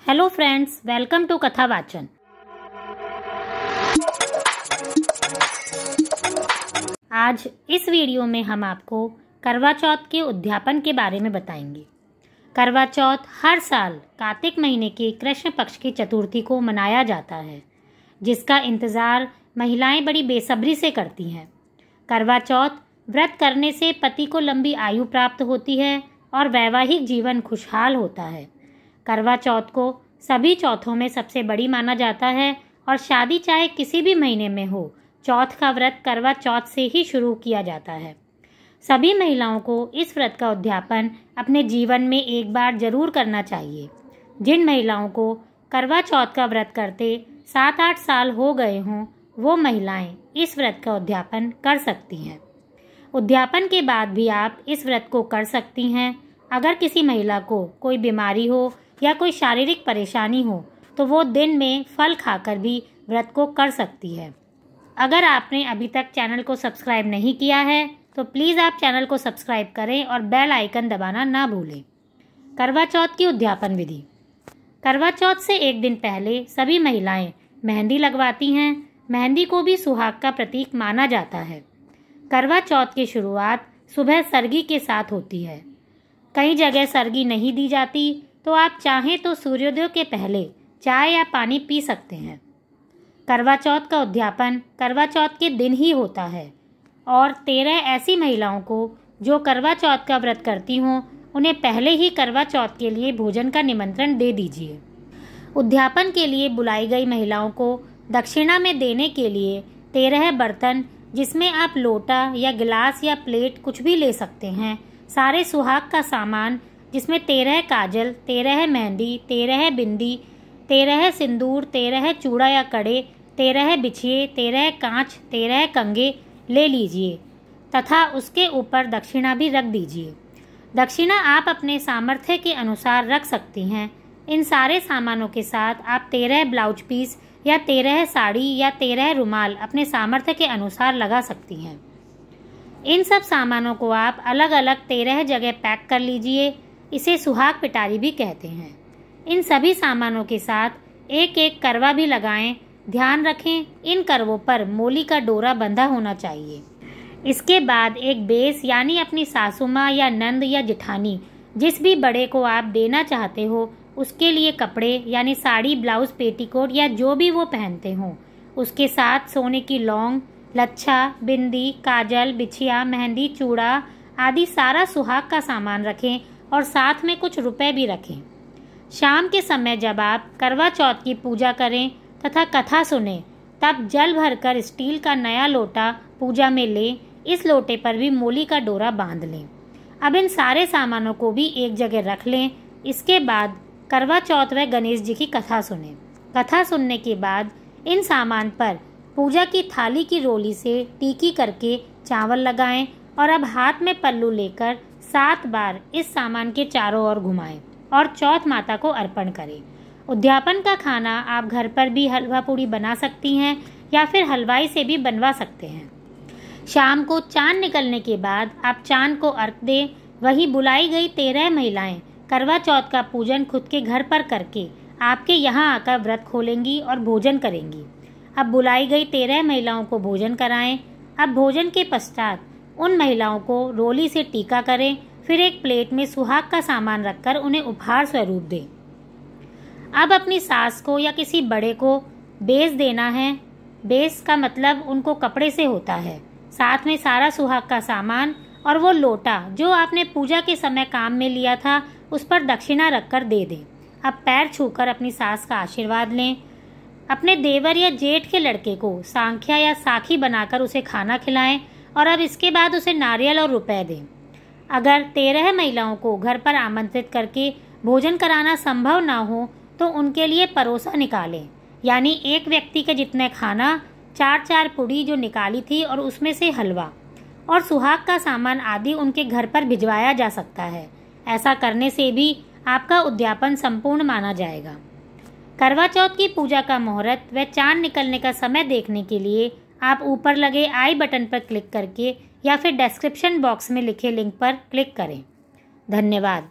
Hello friends, welcome to कथा वाचन। आज इस वीडियो में हम आपको करवा चौथ के उद्यापन के बारे में बताएंगे। करवा चौथ हर साल कार्तिक महीने के कृष्ण पक्ष की चतुर्थी को मनाया जाता है, जिसका इंतज़ार महिलाएं बड़ी बेसब्री से करती हैं। करवा चौथ व्रत करने से पति को लंबी आयु प्राप्त होती है और वैवाहिक जीवन खुशहाल होता है। करवा चौथ को सभी चौथों में सबसे बड़ी माना जाता है और शादी चाहे किसी भी महीने में हो, चौथ का व्रत करवा चौथ से ही शुरू किया जाता है। सभी महिलाओं को इस व्रत का उद्यापन अपने जीवन में एक बार जरूर करना चाहिए। जिन महिलाओं को करवा चौथ का व्रत करते 7-8 साल हो गए हों, वो महिलाएं इस व्रत का उद्यापन कर सकती हैं। उद्यापन के बाद भी आप इस व्रत को कर सकती हैं। अगर किसी महिला को कोई बीमारी हो या कोई शारीरिक परेशानी हो तो वो दिन में फल खाकर भी व्रत को कर सकती है। अगर आपने अभी तक चैनल को सब्सक्राइब नहीं किया है तो प्लीज़ आप चैनल को सब्सक्राइब करें और बेल आइकन दबाना ना भूलें। करवा चौथ की उद्यापन विधि। करवा चौथ से एक दिन पहले सभी महिलाएं मेहंदी लगवाती हैं। मेहंदी को भी सुहाग का प्रतीक माना जाता है। करवा चौथ की शुरुआत सुबह सरगी के साथ होती है। कई जगह सरगी नहीं दी जाती, तो आप चाहें तो सूर्योदय के पहले चाय या पानी पी सकते हैं। करवा चौथ का उद्यापन करवा चौथ के दिन ही होता है और 13 ऐसी महिलाओं को जो करवा चौथ का व्रत करती हों, उन्हें पहले ही करवा चौथ के लिए भोजन का निमंत्रण दे दीजिए। उद्यापन के लिए बुलाई गई महिलाओं को दक्षिणा में देने के लिए 13 बर्तन, जिसमें आप लोटा या गिलास या प्लेट कुछ भी ले सकते हैं, सारे सुहाग का सामान जिसमें 13 काजल, 13 मेहंदी, 13 बिंदी, 13 सिंदूर, 13 चूड़ा या कड़े, 13 बिछिए, 13 कांच, 13 कंगे ले लीजिए तथा उसके ऊपर दक्षिणा भी रख दीजिए। दक्षिणा आप अपने सामर्थ्य के अनुसार रख सकती हैं। इन सारे सामानों के साथ आप 13 ब्लाउज पीस या 13 साड़ी या 13 रुमाल अपने सामर्थ्य के अनुसार लगा सकती हैं। इन सब सामानों को आप अलग अलग 13 जगह पैक कर लीजिए। इसे सुहाग पिटारी भी कहते हैं। इन सभी सामानों के साथ एक एक करवा भी लगाएं। ध्यान रखें, इन करवों पर मोली का डोरा बंधा होना चाहिए। इसके बाद एक बेस यानी अपनी सासू माँ या नंद या जिठानी, जिस भी बड़े को आप देना चाहते हो, उसके लिए कपड़े यानी साड़ी, ब्लाउज, पेटीकोट या जो भी वो पहनते हों, उसके साथ सोने की लौंग, लच्छा, बिंदी, काजल, बिछिया, मेहंदी, चूड़ा आदि सारा सुहाग का सामान रखें और साथ में कुछ रुपए भी रखें। शाम के समय जब आप करवा चौथ की पूजा करें तथा कथा सुनें, तब जल भरकर स्टील का नया लोटा पूजा में लें। इस लोटे पर भी मोली का डोरा बांध लें। अब इन सारे सामानों को भी एक जगह रख लें। इसके बाद करवा चौथ व गणेश जी की कथा सुनें। कथा सुनने के बाद इन सामान पर पूजा की थाली की रोली से टीकी करके चावल लगाएं और अब हाथ में पल्लू लेकर 7 बार इस सामान के चारों ओर घुमाएं और चौथ माता को अर्पण करें। उद्यापन का खाना आप घर पर भी हलवा पूड़ी बना सकती हैं या फिर हलवाई से भी बनवा सकते हैं। शाम को चांद निकलने के बाद आप चांद को अर्घ दें। वही बुलाई गई 13 महिलाएं करवा चौथ का पूजन खुद के घर पर करके आपके यहाँ आकर व्रत खोलेंगी और भोजन करेंगी। अब बुलाई गई 13 महिलाओं को भोजन कराएं। अब भोजन के पश्चात उन महिलाओं को रोली से टीका करें। फिर एक प्लेट में सुहाग का सामान रखकर उन्हें उपहार स्वरूप दें। अब अपनी सास को या किसी बड़े को बेस देना है। बेस का मतलब उनको कपड़े से होता है। साथ में सारा सुहाग का सामान और वो लोटा जो आपने पूजा के समय काम में लिया था, उस पर दक्षिणा रखकर दे दें। अब पैर छूकर अपनी सास का आशीर्वाद लें। अपने देवर या जेठ के लड़के को सांख्या या साखी बनाकर उसे खाना खिलाएं और अब इसके बाद उसे नारियल और रुपए दें। अगर 13 महिलाओं को घर पर आमंत्रित करके भोजन कराना संभव ना हो तो उनके लिए परोसा निकालें, यानी एक व्यक्ति के जितने खाना 4-4 पुड़ी जो निकाली थी और उसमें से हलवा और सुहाग का सामान आदि उनके घर पर भिजवाया जा सकता है। ऐसा करने से भी आपका उद्यापन संपूर्ण माना जाएगा। करवा चौथ की पूजा का मुहूर्त व चांद निकलने का समय देखने के लिए आप ऊपर लगे आई बटन पर क्लिक करके या फिर डिस्क्रिप्शन बॉक्स में लिखे लिंक पर क्लिक करें। धन्यवाद।